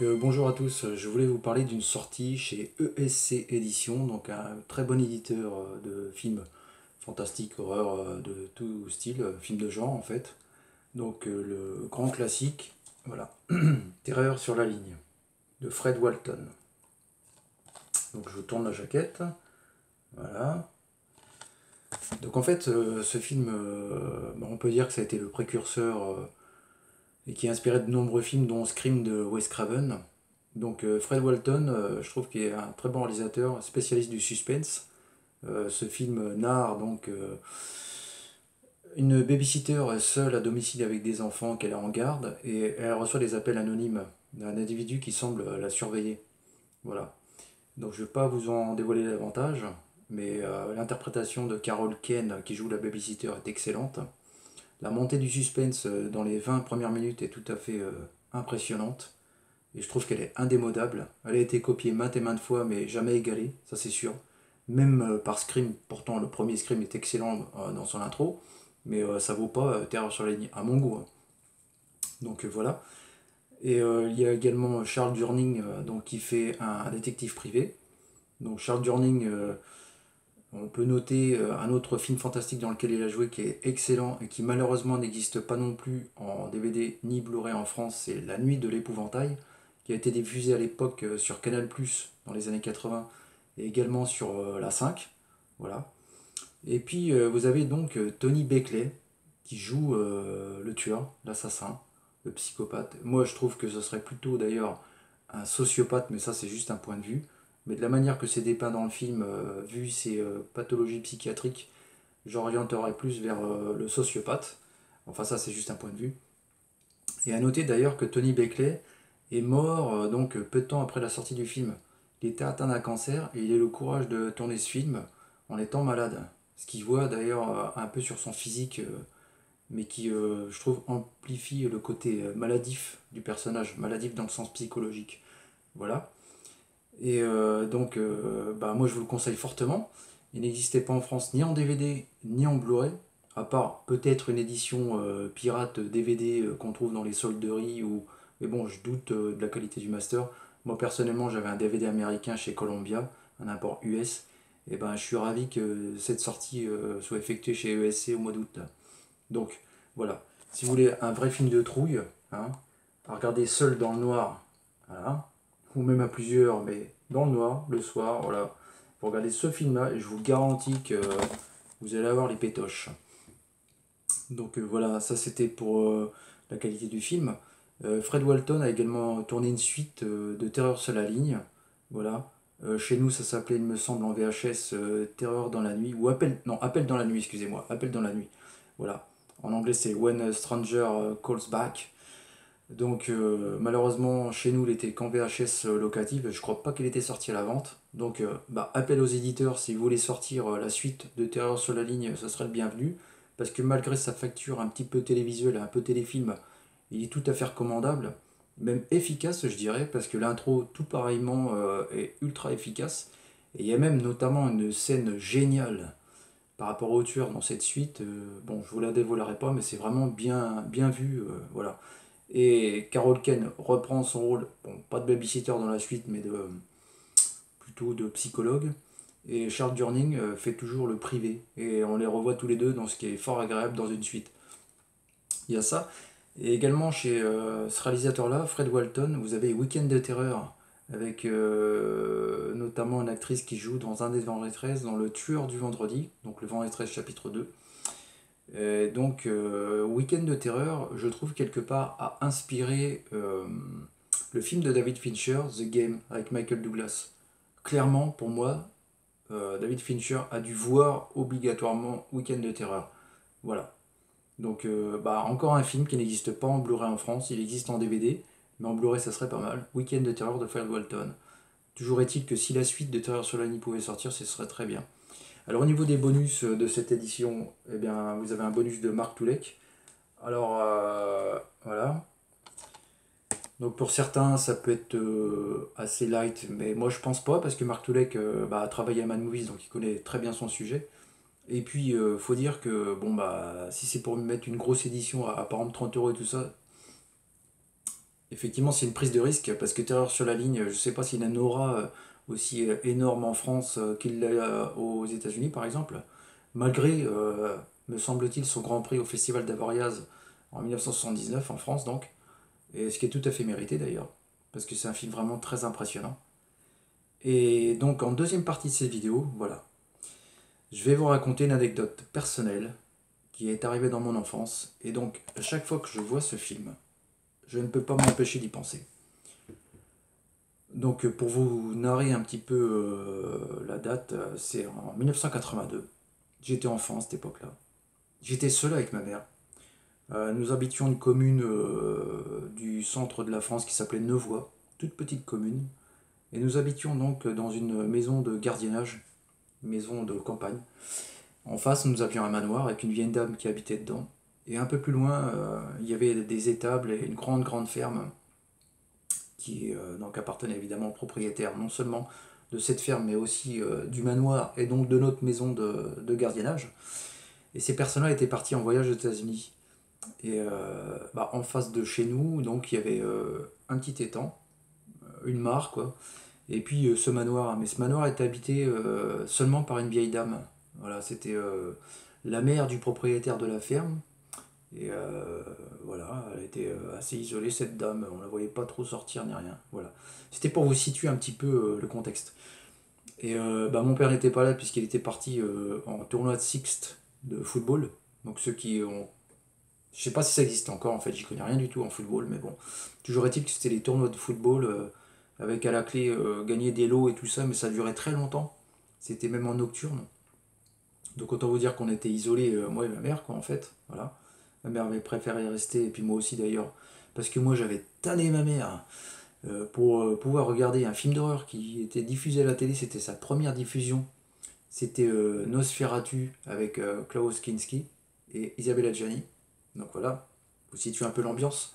Bonjour à tous, je voulais vous parler d'une sortie chez ESC Éditions, donc un très bon éditeur de films fantastiques, horreur, de tout style, films de genre en fait. Le grand classique, voilà, Terreur sur la ligne, de Fred Walton. Donc je vous tourne la jaquette, voilà. Donc en fait, ce film, on peut dire que ça a été le précurseur et qui a inspiré de nombreux films, dont Scream de Wes Craven. Fred Walton, je trouve qu'il est un très bon réalisateur, spécialiste du suspense. Ce film narre une babysitter seule à domicile avec des enfants qu'elle a en garde et elle reçoit des appels anonymes d'un individu qui semble la surveiller. Voilà. Donc je ne vais pas vous en dévoiler davantage, mais l'interprétation de Carol Kane qui joue la babysitter est excellente. La montée du suspense dans les 20 premières minutes est tout à fait impressionnante. Et je trouve qu'elle est indémodable. Elle a été copiée maintes et maintes fois, mais jamais égalée, ça c'est sûr. Même par Scream, pourtant le premier Scream est excellent dans son intro, mais ça vaut pas Terreur sur la ligne, à mon goût, hein. Voilà. Il y a également Charles Durning qui fait un détective privé. Donc Charles Durning, on peut noter un autre film fantastique dans lequel il a joué qui est excellent et qui malheureusement n'existe pas non plus en DVD ni Blu-ray en France, c'est La Nuit de l'Épouvantail, qui a été diffusé à l'époque sur Canal+, dans les années 80, et également sur la 5. Voilà. Et puis vous avez donc Tony Beckley, qui joue le tueur, l'assassin, le psychopathe. Moi je trouve que ce serait plutôt d'ailleurs un sociopathe, mais ça c'est juste un point de vue. Mais de la manière que c'est dépeint dans le film, vu ses pathologies psychiatriques, j'orienterais plus vers le sociopathe. Enfin ça c'est juste un point de vue. Et à noter d'ailleurs que Tony Beckley est mort peu de temps après la sortie du film. Il était atteint d'un cancer et il a eu le courage de tourner ce film en étant malade. Ce qui voit d'ailleurs un peu sur son physique, mais qui, je trouve, amplifie le côté maladif du personnage, maladif dans le sens psychologique. Voilà. Moi je vous le conseille fortement. Il n'existait pas en France ni en DVD ni en Blu-ray, à part peut-être une édition pirate DVD qu'on trouve dans les solderies ou. Mais bon, je doute de la qualité du master. Moi personnellement, j'avais un DVD américain chez Columbia, un import US. Et ben, je suis ravi que cette sortie soit effectuée chez ESC au mois d'août. Donc voilà, si vous voulez un vrai film de trouille, hein, à regarder seul dans le noir, voilà, ou même à plusieurs, mais dans le noir, le soir, voilà, vous regardez ce film-là et je vous garantis que vous allez avoir les pétoches. Voilà, ça c'était pour la qualité du film. Fred Walton a également tourné une suite de Terreur sur la ligne. Voilà. Chez nous, ça s'appelait, il me semble, en VHS, Terreur dans la nuit, ou Appel dans la nuit, excusez-moi, Appel dans la nuit. Voilà. En anglais, c'est When a Stranger Calls Back. Malheureusement, chez nous, il était qu'en VHS locative. Je crois pas qu'il était sorti à la vente. Appel aux éditeurs, si vous voulez sortir la suite de Terreur sur la ligne, ce serait le bienvenu. Parce que malgré sa facture un petit peu télévisuelle, un peu téléfilm, il est tout à fait recommandable. Même efficace, je dirais, parce que l'intro, tout pareillement, est ultra efficace. Et il y a même notamment une scène géniale par rapport au tueur dans cette suite. Bon, je vous la dévoilerai pas, mais c'est vraiment bien, bien vu. Voilà. Et Carol Kane reprend son rôle, bon, pas de babysitter dans la suite, mais plutôt de psychologue. Et Charles Durning fait toujours le privé. Et on les revoit tous les deux dans ce qui est fort agréable dans une suite. Il y a ça. Et également chez ce réalisateur-là, Fred Walton, vous avez Week-end de terreur, avec notamment une actrice qui joue dans un des Vendredi 13, dans Le Tueur du Vendredi, donc le Vendredi 13 chapitre 2. Week-end de terreur, je trouve quelque part a inspiré le film de David Fincher, The Game, avec Michael Douglas. Clairement, pour moi, David Fincher a dû voir obligatoirement Week-end de terreur. Voilà. Encore un film qui n'existe pas en Blu-ray en France, il existe en DVD, mais en Blu-ray ça serait pas mal. Week-end de terreur de Fred Walton. Toujours est-il que si la suite de Terreur sur la ligne pouvait sortir, ce serait très bien. Alors au niveau des bonus de cette édition, eh bien, vous avez un bonus de Mark Toulek. Alors voilà. Donc pour certains, ça peut être assez light, mais moi je pense pas parce que Mark Toulek a travaillé à Mad Movies, donc il connaît très bien son sujet. Et puis faut dire que bon si c'est pour mettre une grosse édition à par exemple 30 € et tout ça, Effectivement, c'est une prise de risque parce que Terreur sur la ligne, je ne sais pas s'il a une aura aussi énorme en France qu'il l'a aux États-Unis par exemple, malgré, me semble-t-il, son Grand Prix au Festival d'Avoriaz en 1979 en France donc, et ce qui est tout à fait mérité d'ailleurs, parce que c'est un film vraiment très impressionnant. Et donc en deuxième partie de cette vidéo, voilà, je vais vous raconter une anecdote personnelle qui est arrivée dans mon enfance, et donc à chaque fois que je vois ce film, je ne peux pas m'empêcher d'y penser. Donc pour vous narrer un petit peu la date, c'est en 1982. J'étais enfant à cette époque-là. J'étais seul avec ma mère. Nous habitions une commune du centre de la France qui s'appelait Nevoy, toute petite commune. Et nous habitions donc dans une maison de gardiennage, une maison de campagne. En face, nous avions un manoir avec une vieille dame qui habitait dedans. Et un peu plus loin, il y avait des étables et une grande, grande ferme qui donc appartenait évidemment au propriétaire, non seulement de cette ferme, mais aussi du manoir et donc de notre maison de gardiennage. Et ces personnes-là étaient partis en voyage aux États-Unis. Et en face de chez nous, donc il y avait un petit étang, une mare, quoi. Et puis ce manoir. Mais ce manoir était habité seulement par une vieille dame. Voilà, c'était la mère du propriétaire de la ferme. Et voilà, elle était assez isolée, cette dame. On la voyait pas trop sortir ni rien. Voilà. C'était pour vous situer un petit peu le contexte. Et mon père n'était pas là puisqu'il était parti en tournoi de Sixte de football. Donc ceux qui ont... Je sais pas si ça existe encore en fait, j'y connais rien du tout en football, mais bon. Toujours est-il que c'était les tournois de football avec à la clé gagner des lots et tout ça, mais ça durait très longtemps. C'était même en nocturne. Donc autant vous dire qu'on était isolés, moi et ma mère, quoi, en fait. Voilà. Ma mère avait préféré rester, et puis moi aussi d'ailleurs, parce que moi j'avais tanné ma mère pour pouvoir regarder un film d'horreur qui était diffusé à la télé, c'était sa première diffusion. C'était Nosferatu avec Klaus Kinski et Isabella Gianni. Donc voilà, vous situez un peu l'ambiance.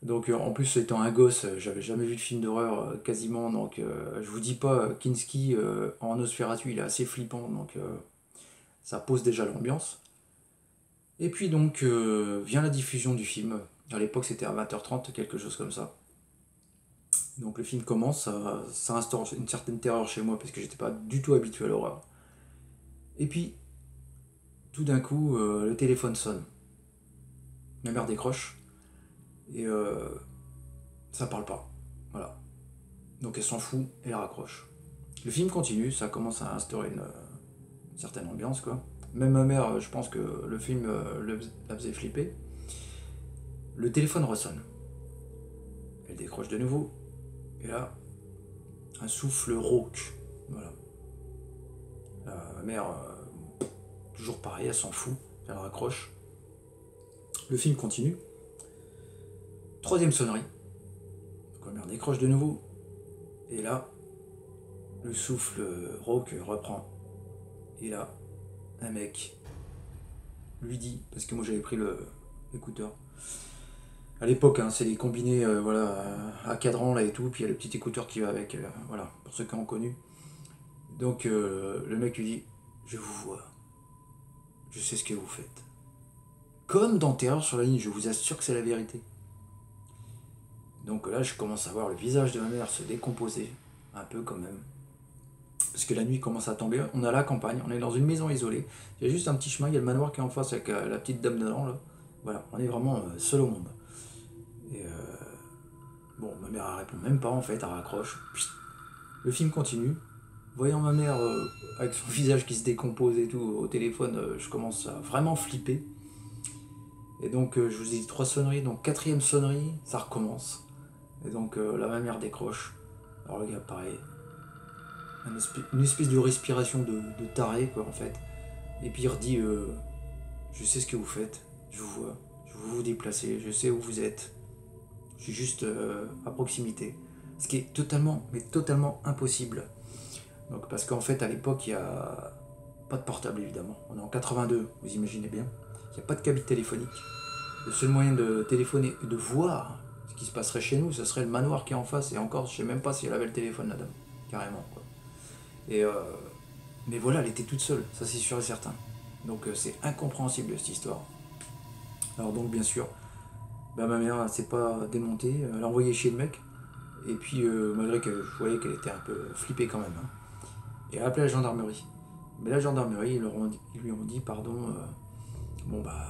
Donc en plus étant un gosse, j'avais jamais vu de film d'horreur quasiment, donc je vous dis pas, Kinski en Nosferatu il est assez flippant, donc ça pose déjà l'ambiance. Et puis donc vient la diffusion du film. À l'époque c'était à 20h30, quelque chose comme ça. Donc le film commence, ça instaure une certaine terreur chez moi parce que j'étais pas du tout habitué à l'horreur. Et puis tout d'un coup le téléphone sonne. Ma mère décroche et ça parle pas. Voilà. Donc elle s'en fout et elle raccroche. Le film continue, ça commence à instaurer une certaine ambiance quoi. Même ma mère, je pense que le film la faisait flipper. Le téléphone ressonne. Elle décroche de nouveau. Et là, un souffle rauque. Voilà. Ma mère, toujours pareil, elle s'en fout. Elle raccroche. Le film continue. Troisième sonnerie. Donc ma mère décroche de nouveau. Et là, le souffle rauque reprend. Et là, un mec lui dit, parce que moi j'avais pris l'écouteur. À l'époque, hein, c'est les combinés voilà, à cadran là et tout, puis il y a le petit écouteur qui va avec, voilà, pour ceux qui ont connu. Donc le mec lui dit, je vous vois, je sais ce que vous faites. Comme dans Terreur sur la ligne, je vous assure que c'est la vérité. Donc là, je commence à voir le visage de ma mère se décomposer, un peu quand même. Parce que la nuit commence à tomber, on est à la campagne, on est dans une maison isolée, il y a juste un petit chemin, il y a le manoir qui est en face avec la petite dame dedans, là. Voilà, on est vraiment seul au monde. Et bon, ma mère elle répond même pas en fait, elle raccroche. Le film continue. Voyant ma mère avec son visage qui se décompose et tout au téléphone, je commence à vraiment flipper. Et donc je vous ai dit trois sonneries, donc quatrième sonnerie, ça recommence. Et donc là ma mère décroche. Alors le gars pareil, une espèce de respiration de taré quoi en fait. Et puis il redit je sais ce que vous faites, je vous vois, je vous vous déplacez, je sais où vous êtes. Je suis juste à proximité. Ce qui est totalement, mais totalement impossible. Donc parce qu'en fait à l'époque il n'y a pas de portable évidemment. On est en 82, vous imaginez bien. Il n'y a pas de cabine téléphonique. Le seul moyen de téléphoner, de voir ce qui se passerait chez nous, ce serait le manoir qui est en face. Et encore, je sais même pas si elle avait le téléphone, la dame. Carrément, quoi. Et mais voilà, elle était toute seule, ça c'est sûr et certain. Donc c'est incompréhensible cette histoire. Alors donc bien sûr, Bah, ma mère, elle s'est pas démontée, elle a envoyé chez le mec. Et puis, malgré que je voyais qu'elle était un peu flippée quand même, hein. Et elle a appelé la gendarmerie. Mais la gendarmerie, ils lui ont dit, pardon, bon bah,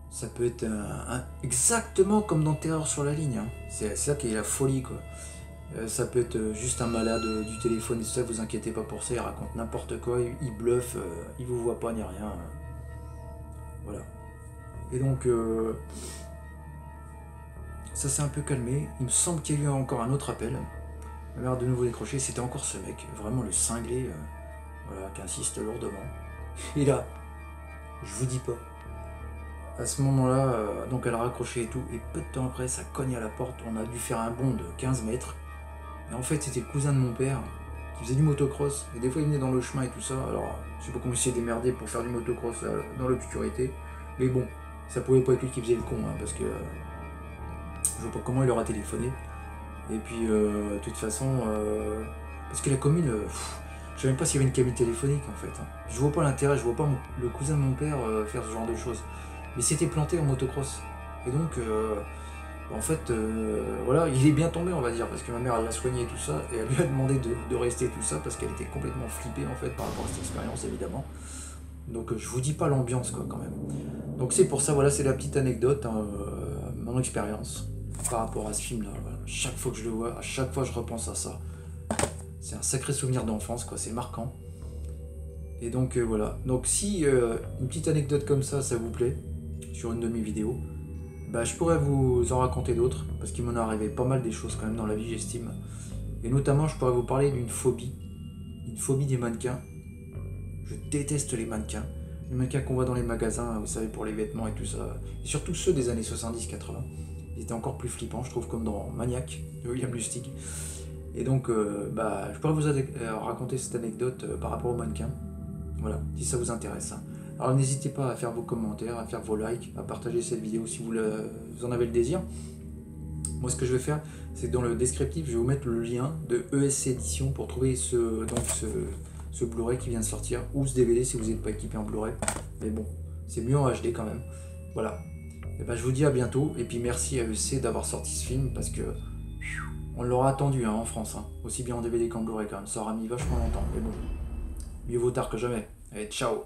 ça peut être exactement comme dans Terreur sur la ligne, hein. C'est ça qui est la folie, quoi. Ça peut être juste un malade du téléphone et tout ça, vous inquiétez pas pour ça, il raconte n'importe quoi, il bluffe, il vous voit pas ni rien. Voilà. Et donc, ça s'est un peu calmé. Il me semble qu'il y a eu encore un autre appel. Ma mère a de nouveau décroché, c'était encore ce mec, vraiment le cinglé, voilà, qui insiste lourdement. Et là, je vous dis pas. À ce moment-là, donc elle a raccroché et tout, et peu de temps après, ça cogne à la porte, on a dû faire un bond de 15 mètres. Et en fait, c'était le cousin de mon père, qui faisait du motocross, et des fois il venait dans le chemin et tout ça, alors je sais pas comment il s'est démerdé pour faire du motocross dans l'obscurité, mais bon, ça pouvait pas être lui qui faisait le con, hein, parce que je vois pas comment il leur a téléphoné. Et puis, de toute façon, parce que la commune, je sais même pas s'il y avait une cabine téléphonique en fait, hein. Je vois pas l'intérêt, je vois pas le cousin de mon père faire ce genre de choses. Mais c'était planté en motocross. Et donc, en fait, voilà, il est bien tombé, on va dire, parce que ma mère, elle l'a soigné et tout ça, et elle lui a demandé de rester tout ça, parce qu'elle était complètement flippée, en fait, par rapport à cette expérience, évidemment. Donc, je vous dis pas l'ambiance, quoi, quand même. Donc, c'est pour ça, voilà, c'est la petite anecdote, hein, mon expérience par rapport à ce film-là. Voilà. Chaque fois que je le vois, à chaque fois, je repense à ça. C'est un sacré souvenir d'enfance, quoi, c'est marquant. Et donc, voilà. Donc, si une petite anecdote comme ça vous plaît, sur une de mes vidéos, bah, je pourrais vous en raconter d'autres, parce qu'il m'en est arrivé pas mal des choses quand même dans la vie, j'estime. Et notamment, je pourrais vous parler d'une phobie. Une phobie des mannequins. Je déteste les mannequins. Les mannequins qu'on voit dans les magasins, vous savez, pour les vêtements et tout ça. Et surtout ceux des années 70-80. Ils étaient encore plus flippants, je trouve, comme dans Maniac, de William Lustig. Et donc, bah, je pourrais vous raconter cette anecdote par rapport aux mannequins. Voilà, si ça vous intéresse, hein. Alors n'hésitez pas à faire vos commentaires, à faire vos likes, à partager cette vidéo si vous en avez le désir. Moi ce que je vais faire, c'est que dans le descriptif, je vais vous mettre le lien de ESC Edition pour trouver ce Blu-ray qui vient de sortir, ou ce DVD si vous n'êtes pas équipé en Blu-ray. Mais bon, c'est mieux en HD quand même. Voilà. Et ben, je vous dis à bientôt, et puis merci à ESC d'avoir sorti ce film, parce que on l'aura attendu, hein, en France, hein. Aussi bien en DVD qu'en Blu-ray quand même. Ça aura mis vachement longtemps, mais bon, mieux vaut tard que jamais. Allez, ciao.